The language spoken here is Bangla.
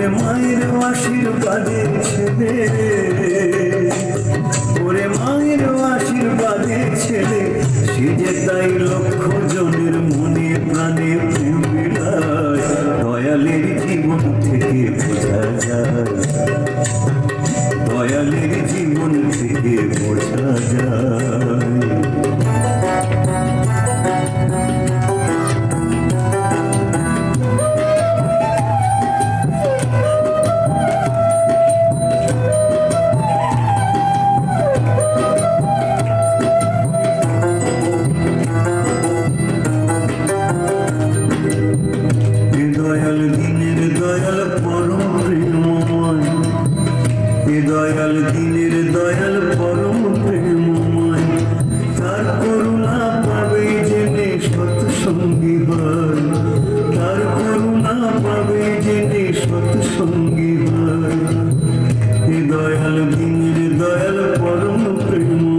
ওরে মায়ের আশীর্বাদে ছেলে, ওরে মায়ের আশীর্বাদে ছেলে, সে যে তাই লক্ষ জনের মনে প্রাণে প্রেম বিলায়। দয়ালের জীবন থেকে বোঝা যায়, দয়ালের জীবন থেকে বোঝা যায়। দয়াল দিনের দয়াল পরম প্রেমময়, দয়াল দিনের দয়াল পরম প্রেমময়, তার করুণা পাবে জেনে সৎসঙ্গী হয়, তার করুণা পাবে জেনে সৎসঙ্গী হয়। দয়াল দিনের দয়াল পরম প্রেম